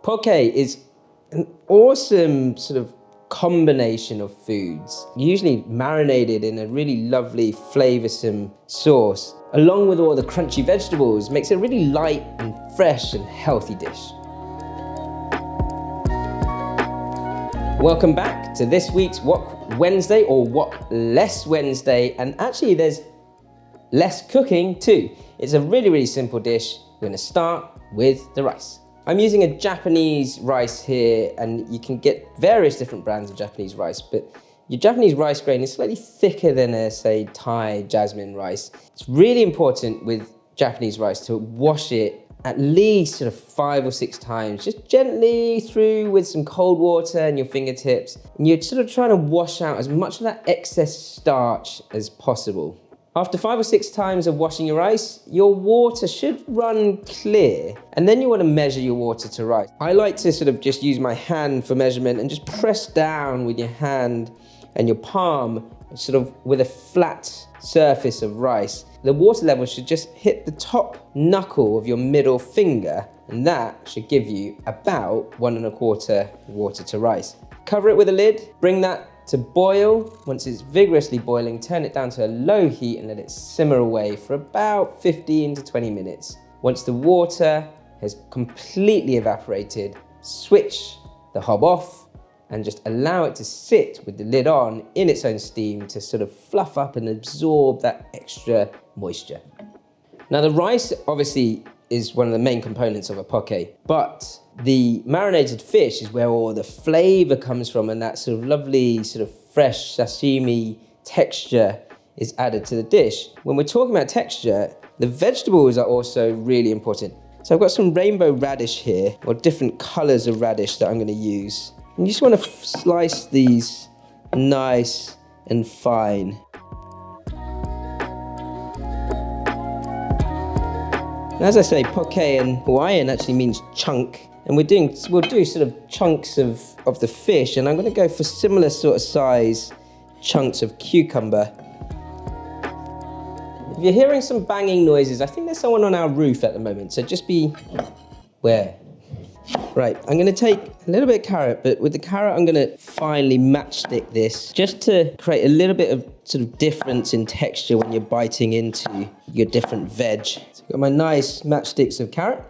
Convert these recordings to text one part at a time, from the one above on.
Poke is an awesome sort of combination of foods, usually marinated in a really lovely flavoursome sauce, along with all the crunchy vegetables, makes it a really light and fresh and healthy dish. Welcome back to this week's Wok Wednesday or Wok-less Wednesday, and actually there's less cooking too. It's a really simple dish. We're gonna start with the rice. I'm using a Japanese rice here, and you can get various different brands of Japanese rice, but your Japanese rice grain is slightly thicker than a, say, Thai jasmine rice. It's really important with Japanese rice to wash it at least sort of 5 or 6 times, just gently through with some cold water and your fingertips. And you're sort of trying to wash out as much of that excess starch as possible. After 5 or 6 times of washing your rice, your water should run clear, and then you want to measure your water to rice. I like to sort of just use my hand for measurement and just press down with your hand and your palm, sort of with a flat surface of rice. The water level should just hit the top knuckle of your middle finger, and that should give you about 1 1/4 water to rice. Cover it with a lid, bring that to boil. Once it's vigorously boiling, turn it down to a low heat and let it simmer away for about 15 to 20 minutes. Once the water has completely evaporated, switch the hob off and just allow it to sit with the lid on in its own steam to sort of fluff up and absorb that extra moisture. Now the rice obviously is one of the main components of a poke, but the marinated fish is where all the flavor comes from, and that sort of lovely sort of fresh sashimi texture is added to the dish. When we're talking about texture, the vegetables are also really important. So I've got some rainbow radish here, or different colors of radish that I'm going to use. And you just want to slice these nice and fine. As I say, poke in Hawaiian actually means chunk, and we'll do sort of chunks of the fish, and I'm going to go for similar sort of size chunks of cucumber. If you're hearing some banging noises, I think there's someone on our roof at the moment, so just be aware. Right, I'm going to take a little bit of carrot, but with the carrot I'm going to finely matchstick this just to create a little bit of sort of difference in texture when you're biting into your different veg. So I've got my nice matchsticks of carrot.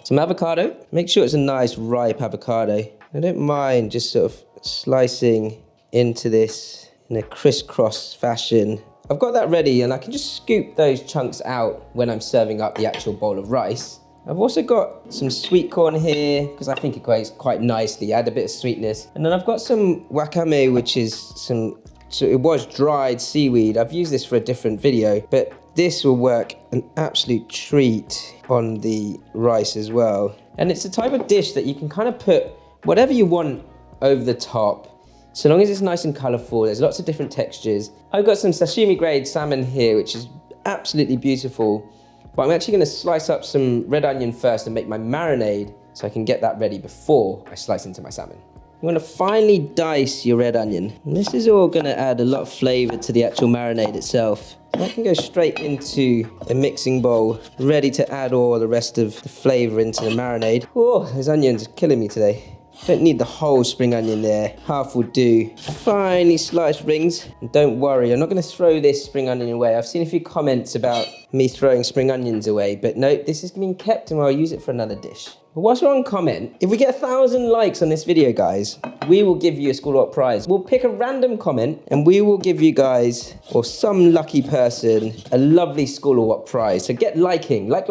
Some avocado. Make sure it's a nice ripe avocado. I don't mind just sort of slicing into this in a crisscross fashion. I've got that ready, and I can just scoop those chunks out when I'm serving up the actual bowl of rice. I've also got some sweet corn here because I think it goes quite nicely, add a bit of sweetness. And then I've got some wakame, which is so it was dried seaweed. I've used this for a different video, but this will work an absolute treat on the rice as well. And it's a type of dish that you can kind of put whatever you want over the top, so long as it's nice and colorful. There's lots of different textures. I've got some sashimi grade salmon here, which is absolutely beautiful. But I'm actually going to slice up some red onion first and make my marinade so I can get that ready before I slice into my salmon. You want to finely dice your red onion. And this is all going to add a lot of flavor to the actual marinade itself. That can go straight into a mixing bowl, ready to add all the rest of the flavor into the marinade. Oh, those onions are killing me today. Don't need the whole spring onion there, half will do. Finely sliced rings, and don't worry, I'm not going to throw this spring onion away. I've seen a few comments about me throwing spring onions away, but no, this is being kept and I'll use it for another dish. But whilst we're on comment, if we get 1,000 likes on this video, guys, we will give you a School of Wok prize. We'll pick a random comment and we will give you guys, or some lucky person, a lovely School of Wok prize. So get liking, like.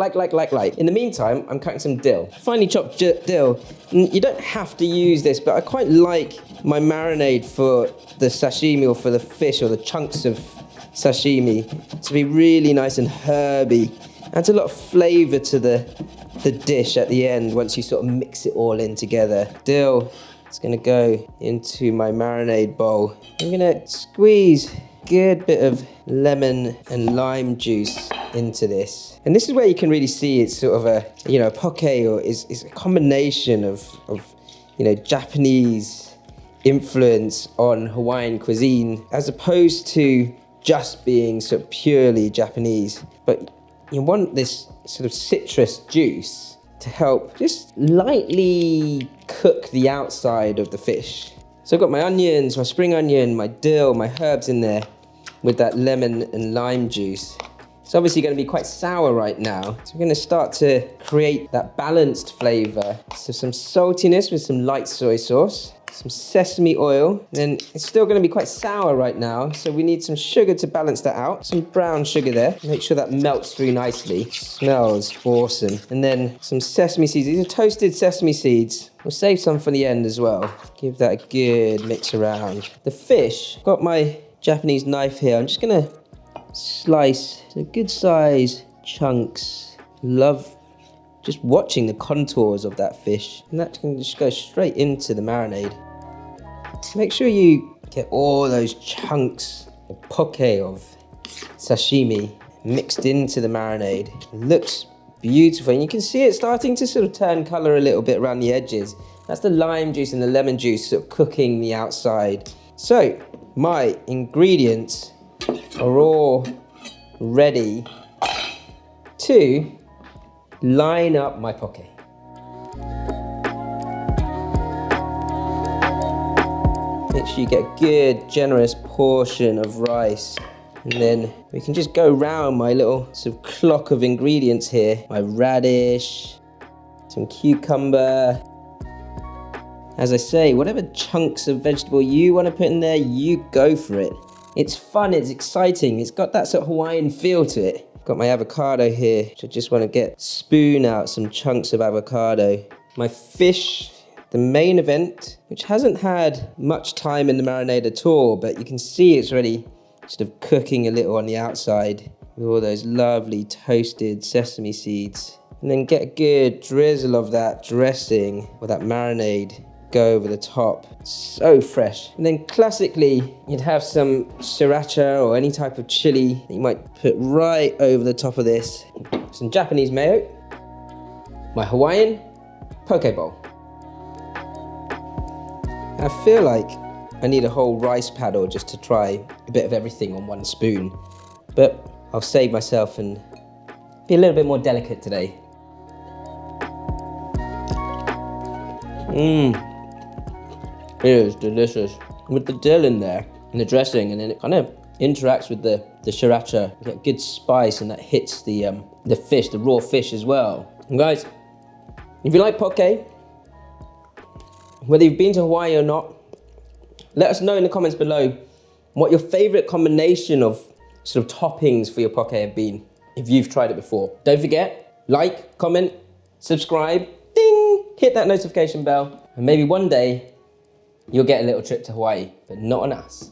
In the meantime, I'm cutting some dill. Finely chopped dill. You don't have to use this, but I quite like my marinade for the sashimi or for the fish or the chunks of sashimi to be really nice and herby. Adds a lot of flavor to the dish at the end once you sort of mix it all in together. Dill is going to go into my marinade bowl. I'm going to squeeze a good bit of lemon and lime juice into this. And this is where you can really see it's sort of a, poke or is a combination of Japanese influence on Hawaiian cuisine, as opposed to just being sort of purely Japanese. But you want this sort of citrus juice to help just lightly cook the outside of the fish. So I've got my onions, my spring onion, my dill, my herbs in there with that lemon and lime juice. It's obviously going to be quite sour right now. So we're going to start to create that balanced flavor. So some saltiness with some light soy sauce, some sesame oil. And then it's still going to be quite sour right now, so we need some sugar to balance that out. Some brown sugar there. Make sure that melts through nicely. Smells awesome. And then some sesame seeds. These are toasted sesame seeds. We'll save some for the end as well. Give that a good mix around. The fish, got my Japanese knife here. I'm just going to slice to good size chunks. Love just watching the contours of that fish, and that can just go straight into the marinade. Make sure you get all those chunks of poke, of sashimi, mixed into the marinade. It looks beautiful, and you can see it starting to sort of turn color a little bit around the edges. That's the lime juice and the lemon juice sort of cooking the outside. So my ingredients are all ready to line up my poke. Make sure you get a good, generous portion of rice. And then we can just go round my little sort of clock of ingredients here. My radish, some cucumber. As I say, whatever chunks of vegetable you want to put in there, you go for it. It's fun, it's exciting, it's got that sort of Hawaiian feel to it. Got my avocado here, which I just want to spoon out some chunks of avocado. My fish, the main event, which hasn't had much time in the marinade at all, but you can see it's already sort of cooking a little on the outside with all those lovely toasted sesame seeds. And then get a good drizzle of that dressing or that marinade. Go over the top. So fresh. And then classically, you'd have some sriracha or any type of chili that you might put right over the top of this. Some Japanese mayo. My Hawaiian poke bowl. I feel like I need a whole rice paddle just to try a bit of everything on one spoon. But I'll save myself and be a little bit more delicate today. It is delicious. With the dill in there and the dressing, and then it kind of interacts with the sriracha. You get good spice, and that hits the fish, the raw fish as well. And guys, if you like poke, whether you've been to Hawaii or not, let us know in the comments below what your favorite combination of sort of toppings for your poke have been, if you've tried it before. Don't forget, like, comment, subscribe, ding, hit that notification bell, and maybe one day you'll get a little trip to Hawaii, but not on us.